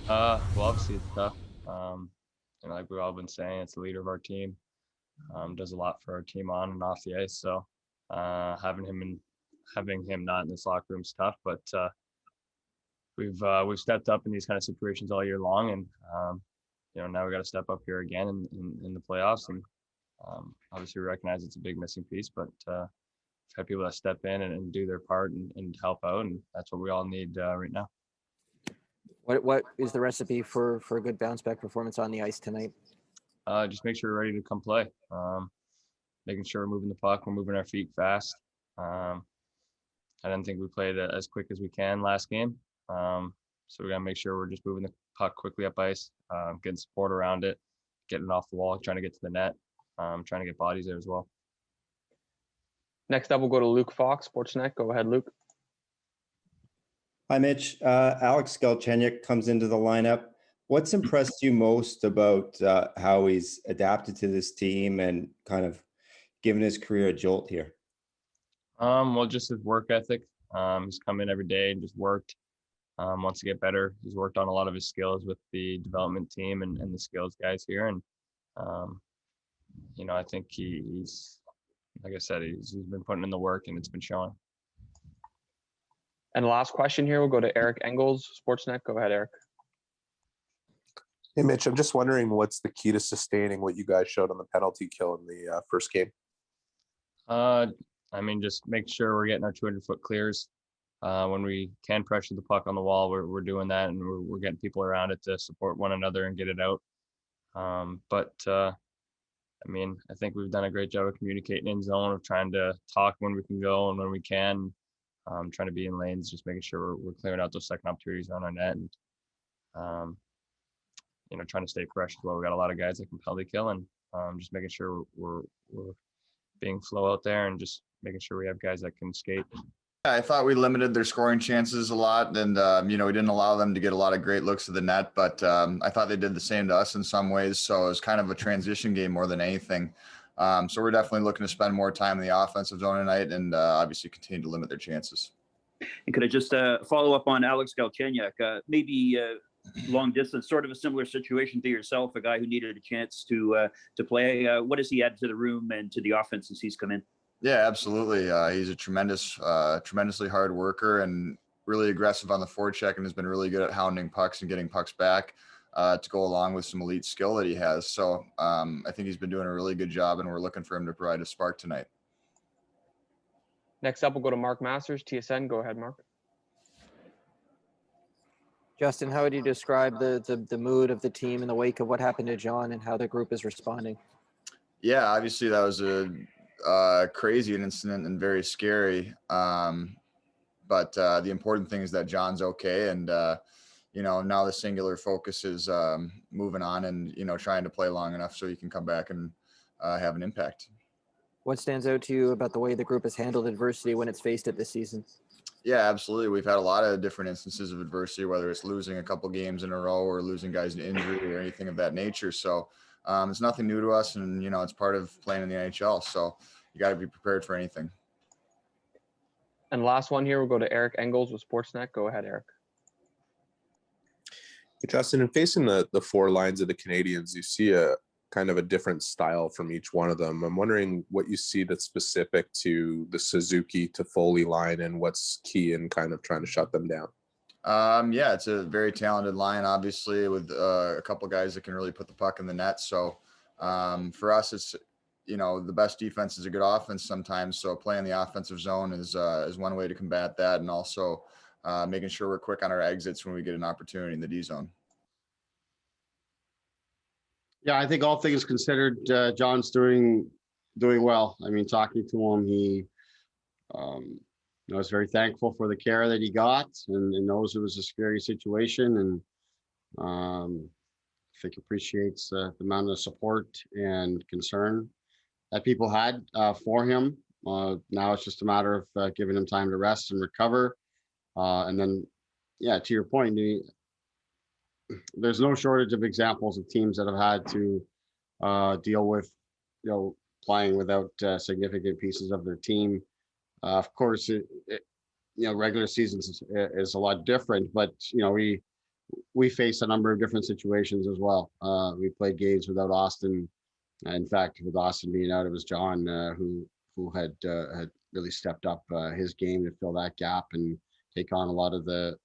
Well, obviously it's tough. Um, like we've all been saying, it's the leader of our team. Does a lot for our team on and off the ice. So having him not in this locker room is tough. But we've stepped up in these kind of situations all year long, and now we got to step up here again in the playoffs. And obviously, we recognize it's a big missing piece, but have people that step in and do their part and help out, and that's what we all need right now. What is the recipe for a good bounce back performance on the ice tonight? Just make sure we're ready to come play. Making sure we're moving the puck, we're moving our feet fast. I didn't think we played as quick as we can last game. So we got to make sure we're just moving the puck quickly up ice, getting support around it, getting off the wall, trying to get to the net, trying to get bodies there as well. Next up, we'll go to Luke Fox, Sportsnet. Go ahead, Luke. Hi, Mitch. Alex Galchenyuk comes into the lineup. What's impressed you most about how he's adapted to this team and kind of given his career a jolt here? Well, just his work ethic. He's come in every day and just worked. Wants to get better. He's worked on a lot of his skills with the development team and the skills guys here. And, I think he's, like I said, he's been putting in the work and it's been showing. And the last question here, we'll go to Eric Engels, Sportsnet. Go ahead, Eric. Hey, Mitch, I'm just wondering what's the key to sustaining what you guys showed on the penalty kill in the first game? Just make sure we're getting our 200-foot clears. When we can pressure the puck on the wall, we're doing that, and we're getting people around it to support one another and get it out. I think we've done a great job of communicating in zone, of trying to talk when we can go and when we can, trying to be in lanes, just making sure we're clearing out those second opportunities on our net, and trying to stay fresh as well. We got a lot of guys that can penalty kill, and just making sure we're being flow out there and just making sure we have guys that can skate. I thought we limited their scoring chances a lot, and we didn't allow them to get a lot of great looks at the net, but I thought they did the same to us in some ways, so it was kind of a transition game more than anything. So we're definitely looking to spend more time in the offensive zone tonight and obviously continue to limit their chances. And could I just follow up on Alex Galchenyuk? Maybe long distance, sort of a similar situation to yourself, a guy who needed a chance to play. What does he add to the room and to the offense since he's come in? Yeah, absolutely. He's a tremendously hard worker and really aggressive on the forecheck, and has been really good at hounding pucks and getting pucks back to go along with some elite skill that he has. So I think he's been doing a really good job, and we're looking for him to provide a spark tonight. Next up, we'll go to Mark Masters, TSN. Go ahead, Mark. Justin, how would you describe the mood of the team in the wake of what happened to John and how the group is responding? Yeah, obviously that was a crazy incident and very scary. But the important thing is that John's okay. And, now the singular focus is moving on and, trying to play long enough so he can come back and have an impact. What stands out to you about the way the group has handled adversity when it's faced it this season? Yeah, absolutely. We've had a lot of different instances of adversity, whether it's losing a couple games in a row or losing guys to injury or anything of that nature. So it's nothing new to us, and, it's part of playing in the NHL. So you got to be prepared for anything. And last one here, we'll go to Eric Engels with Sportsnet. Go ahead, Eric. Justin, in facing the four lines of the Canadiens, you see a kind of a different style from each one of them. I'm wondering what you see that's specific to the Suzuki to Foley line and what's key in kind of trying to shut them down. Yeah, it's a very talented line, obviously, with a couple guys that can really put the puck in the net. So for us, it's, the best defense is a good offense sometimes. So playing the offensive zone is one way to combat that. And also making sure we're quick on our exits when we get an opportunity in the D zone. Yeah, I think all things considered, John's doing well. I mean, talking to him, he was very thankful for the care that he got, and knows it was a scary situation, and I think appreciates the amount of support and concern that people had for him. Now it's just a matter of giving him time to rest and recover, and then, yeah, to your point, there's no shortage of examples of teams that have had to deal with, playing without significant pieces of their team. Of course, regular seasons is a lot different, but we faced a number of different situations as well. We played games without Austin. In fact, with Austin being out, it was John who had really stepped up his game to fill that gap and take on a lot of the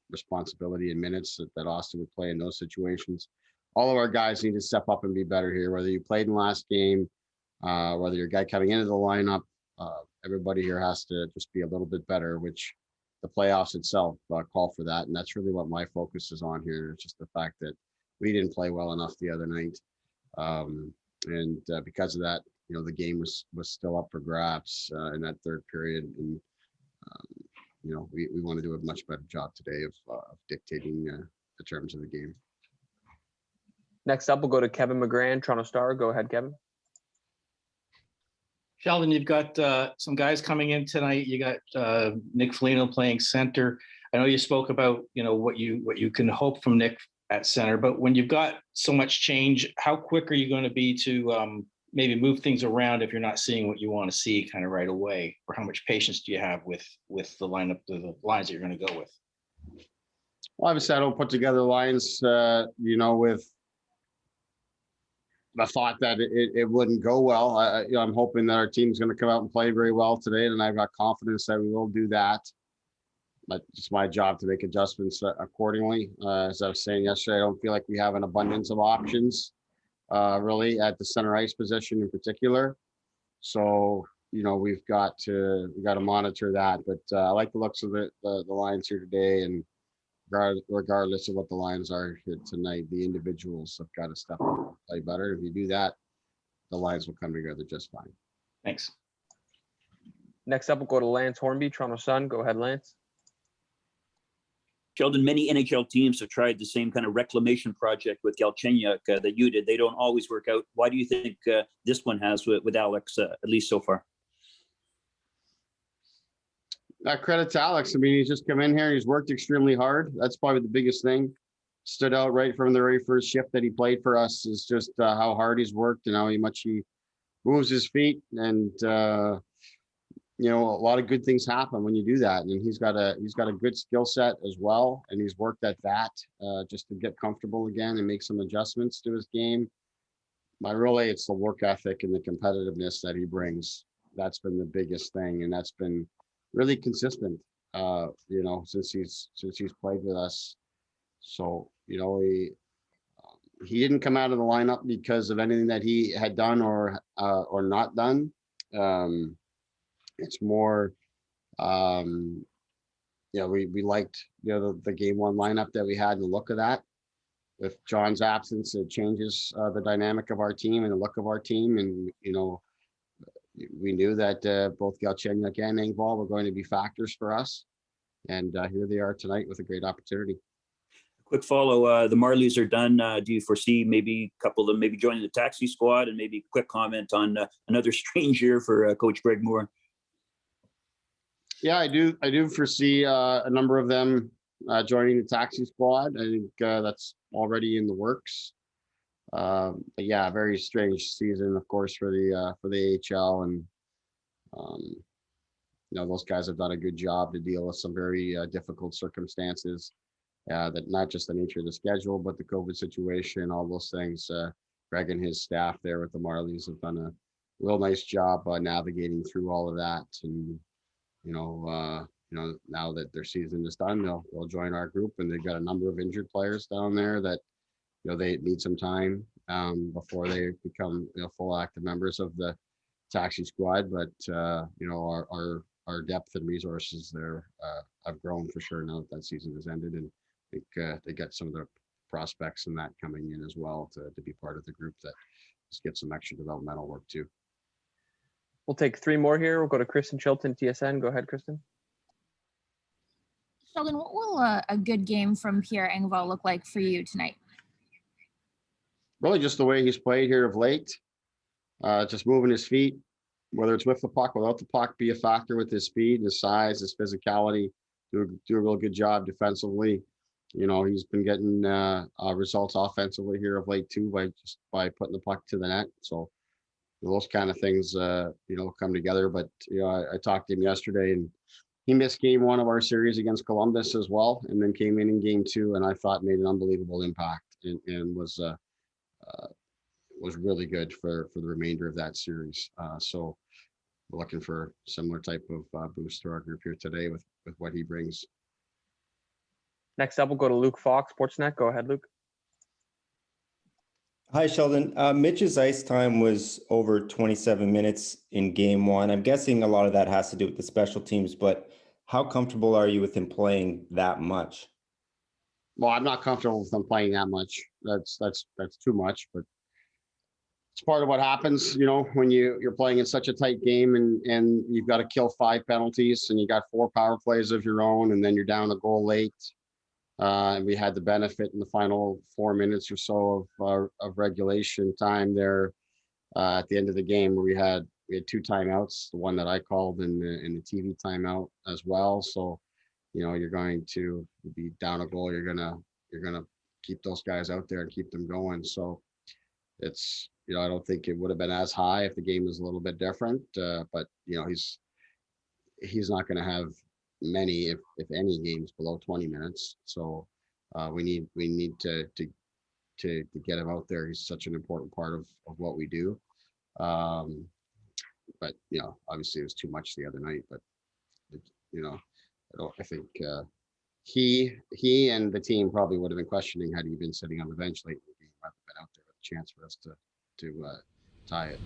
responsibility and minutes that Austin would play in those situations. All of our guys need to step up and be better here. Whether you played in the last game, whether you're a guy coming into the lineup, everybody here has to just be a little bit better, which the playoffs itself call for that. And that's really what my focus is on here. It's just the fact that we didn't play well enough the other night. And because of that, the game was still up for grabs in that third period. And, we want to do a much better job today of dictating the terms of the game. Next up, we'll go to Kevin McGran, Toronto Star. Go ahead, Kevin. Sheldon, you've got some guys coming in tonight. You got Nick Foligno playing center. I know you spoke about what you can hope from Nick at center, but when you've got so much change, how quick are you going to be to maybe move things around if you're not seeing what you want to see kind of right away? Or how much patience do you have with the lineup, the lines that you're going to go with? Well, obviously, I don't put together lines, with the thought that it wouldn't go well. I'm hoping that our team's going to come out and play very well today, and I've got confidence that we will do that. But it's my job to make adjustments accordingly. As I was saying yesterday, I don't feel like we have an abundance of options, really, at the center ice position in particular. So, we've got to monitor that. But I like the looks of the lines here today, and regardless of what the lines are here tonight, the individuals have got to step up and play better. If you do that, the lines will come together just fine. Thanks. Next up, we'll go to Lance Hornby, Toronto Sun. Go ahead, Lance. Sheldon, many NHL teams have tried the same kind of reclamation project with Galchenyuk that you did. They don't always work out. Why do you think this one has with Alex, at least so far? Credit to Alex. I mean, he's just come in here. He's worked extremely hard. That's probably the biggest thing. Stood out right from the very first shift that he played for us is just how hard he's worked and how much he moves his feet. And, a lot of good things happen when you do that. And he's got a good skill set as well. And he's worked at that just to get comfortable again and make some adjustments to his game. But really, it's the work ethic and the competitiveness that he brings. That's been the biggest thing. And that's been really consistent, since he's played with us. So, he didn't come out of the lineup because of anything that he had done or not done. It's more, we liked the game one lineup that we had and the look of that. With John's absence, it changes the dynamic of our team and the look of our team, and we knew that both Galchenyuk and Engvall were going to be factors for us. And here they are tonight with a great opportunity. Quick follow, the Marlies are done. Do you foresee maybe a couple of them maybe joining the taxi squad? And maybe a quick comment on another strange year for Coach Greg Moore? Yeah, I do foresee a number of them joining the taxi squad. I think that's already in the works. But yeah, very strange season, of course, for the AHL, and those guys have done a good job to deal with some very difficult circumstances. That not just the nature of the schedule, but the COVID situation, all those things. Greg and his staff there with the Marlies have done a real nice job navigating through all of that. And now that their season is done, they'll join our group, and they've got a number of injured players down there that they need some time before they become full active members of the taxi squad. But our depth and resources there have grown for sure now that season has ended, and I think they got some of the prospects and that coming in as well to be part of the group that just get some extra developmental work too. We'll take three more here. We'll go to Kristen Chilton, TSN. Go ahead, Kristen. Sheldon, what will a good game from Pierre Engvall look like for you tonight? Really just the way he's played here of late. Just moving his feet, whether it's with the puck, without the puck, be a factor with his speed, his size, his physicality, do a real good job defensively. He's been getting results offensively here of late too by putting the puck to the net. So those kind of things, come together. But I talked to him yesterday, and he missed game 1 of our series against Columbus as well, and then came in game 2, and I thought made an unbelievable impact and was really good for the remainder of that series. So we're looking for similar type of boost to our group here today with what he brings. Next up, we'll go to Luke Fox, Sportsnet. Go ahead, Luke. Hi, Sheldon. Mitch's ice time was over 27 minutes in game 1. I'm guessing a lot of that has to do with the special teams, but how comfortable are you with him playing that much? Well, I'm not comfortable with him playing that much. That's too much, but it's part of what happens, when you're playing in such a tight game and you've got to kill 5 penalties and you got 4 power plays of your own, and then you're down a goal late. And we had the benefit in the final 4 minutes or so of regulation time there at the end of the game, where we had 2 timeouts, the one that I called and the TV timeout as well. So, you're going to be down a goal. You're gonna keep those guys out there and keep them going. So it's, I don't think it would have been as high if the game was a little bit different. But he's not going to have many, if any, games below 20 minutes. So we need to get him out there. He's such an important part of what we do. But obviously it was too much the other night. But I think he and the team probably would have been questioning had he been sitting on the bench lately. He might have been out there with a chance for us to tie it.